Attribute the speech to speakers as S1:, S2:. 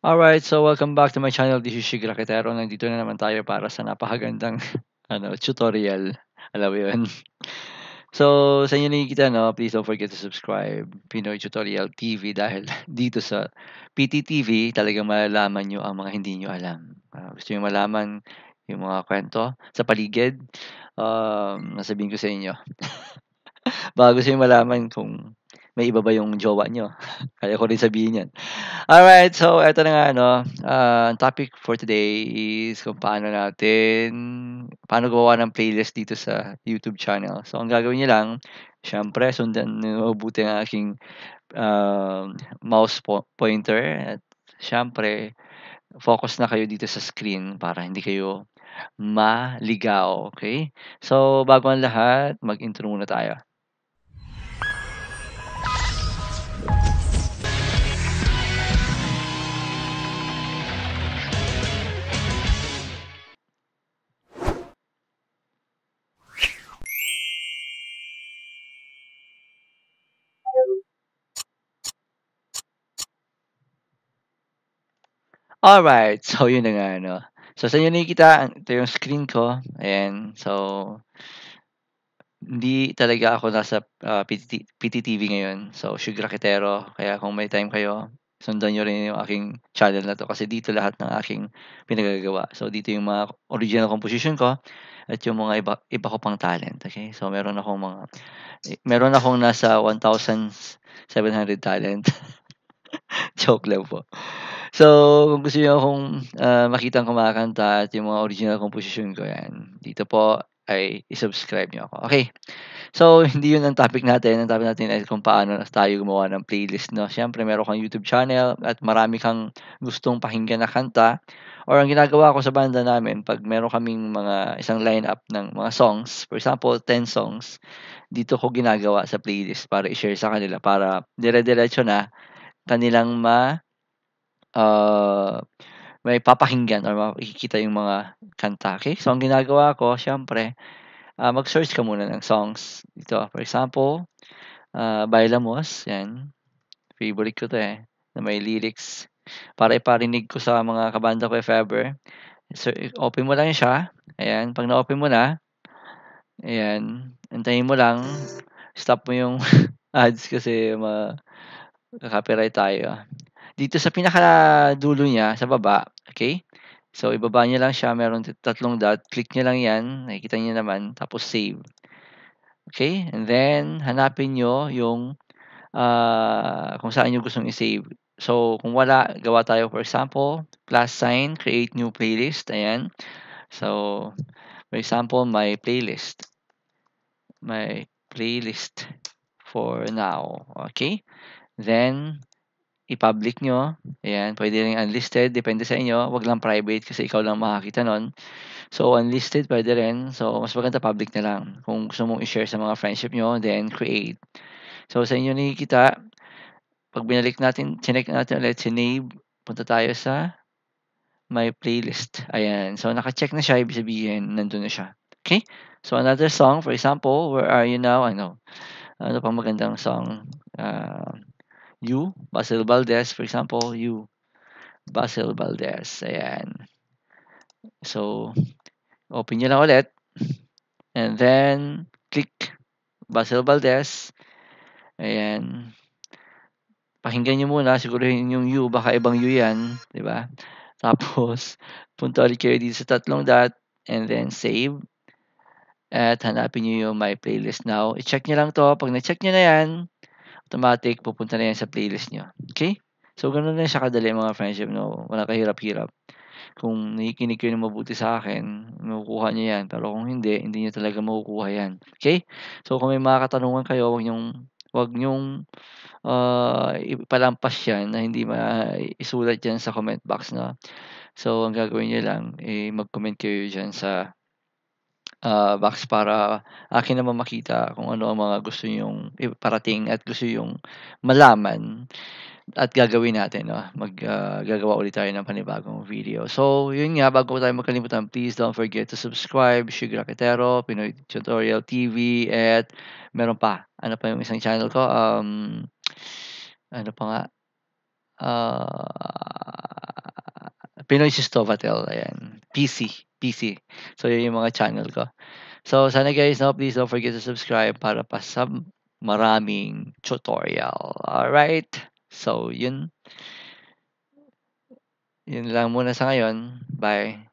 S1: Alright, so welcome back to my channel. This is Shig Raketero. Nandito na naman tayo para sa napakagandang tutorial. Alam mo 'yun. So, sa inyo nakikita 'no, please don't forget to subscribe, Pinoy Tutorial TV dahil dito sa PTTV talagang malalaman niyo ang mga hindi niyo alam. Gusto niyo malaman yung mga kwento sa paligid, sasabihin ko sa inyo. Baka gusto niyo malaman kung may iba ba yung jowa niyo, kaya ko rin sabihin 'yan. Alright, so eto na nga ang topic for today is kung paano gumawa ng playlist dito sa YouTube channel. So ang gagawin niyo lang, siyempre sundan niyo mabuti ang aking, mouse pointer at siyempre focus na kayo dito sa screen para hindi kayo maligaw, okey? So bago ang lahat, mag-intro muna tayo. Alright, so yun na nga So sa inyo nakikita, ito yung screen ko, ayan. So hindi talaga ako nasa, PTTV ngayon. So, Sugar Raketero. Kaya kung may time kayo, sundan niyo rin yung aking channel na 'to kasi dito lahat ng aking pinagagagawa. So, dito yung mga original composition ko at yung mga iba iba ko pang talent, okey? So, meron akong nasa 1,700 talent. Joke lang po. So, kung gusto niyo akong, makitang kumakanta at yung mga original composition ko, 'yan, dito po ay i-subscribe niyo ako, okey? So, hindi 'yun ang topic natin. Ang topic natin ay kung paano tayo gumawa ng playlist 'no. Siyempre meron kang YouTube channel at marami kang gustong pakinggan na kanta or ang ginagawa ko sa banda namin 'pag meron kaming isang lineup ng mga songs, for example 10 songs, dito ko ginagawa sa playlist para i-share sa kanila para dire-diretso na kanilang ah, may papakinggan or makikita yung mga kanta, okey? So, ang ginagawa ko siyempre, mag-search ka muna ng songs dito. For example, Bailamos, 'yan. Favorite ko 'to, na may lyrics para iparinig ko sa mga kabanda ko if ever. So, open mo lang siya, ayan. 'Pag na-open mo na, ayan, antayin mo lang, stop mo yung ads kasi copyright tayo. Dito sa pinakadulo niya, sa baba, okey? So, ibaba niyo lang siya, meron tatlong dot, click niyo lang 'yan, makikita niyo naman, tapos save, okey? And then hanapin niyo yung kung saan niyo gustong i-save. So, kung wala, gawa tayo for example, plus sign, create new playlist, ayan. So, for example, my playlist for now, okay. Then, i-public niyo, ayan. Puwede ring unlisted, depende sa inyo, 'wag lang private kasi ikaw lang makakita nun. So, unlisted puwede rin. So, mas maganda public na lang. Kung gusto mong i-share sa mga friendship niyo, then create. So, sa inyo nakikita 'pag chineck natin ulit si Nave, punta tayo sa My Playlist, ayan. So, naka-check na siya, ibig sabihin nandun na siya, okey? So, another song, for example, Where Are You Now, ano pang magandang song, You, Basil Valdez, for example, You, Basil Valdez, ayan. So, open niyo lang ulit and then click Basil Valdez, ayan. Pakinggan niyo muna, siguraduhin yung You, baka ibang You 'yan, 'di ba? Tapos punta ulit kayo dito sa tatlong dot and then save at hanapin niyo yung My Playlist Now. I-check niyo lang 'to, 'pag na-check niyo na 'yan, automatic pupunta na 'yan sa playlist niyo, okey? So gano'n lang siya kadali mga friendship 'no, walang kahirap-hirap. Kung nakikinig kayo ng mabuti sa akin, makukuha niyo 'yan, pero kung hindi, hindi niyo talaga makukuha 'yan, okey? So kung may mga katanungan kayo, wag niyong, ipalampas 'yan na hindi isulat diyan sa comment box 'no. So ang gagawin niyo lang, mag-comment kayo diyan sa box para akin naman makita kung ano ang mga gusto niyong iparating at gusto niyong malaman at gagawin natin 'no, gagawa ulit tayo ng panibagong video. So yun nga, bago tayo magkalimutan, please don't forget to subscribe, Shig Raketero, Pinoy Tutorial TV at meron pa, ano pa yung isang channel ko, ano pa nga, Pinoy Sistovatel, ayan. PC. So, yun yung mga channel ko. So, sana guys, no, please don't forget to subscribe para pa sa maraming tutorial. Alright? So, yun lang muna sa ngayon. Bye.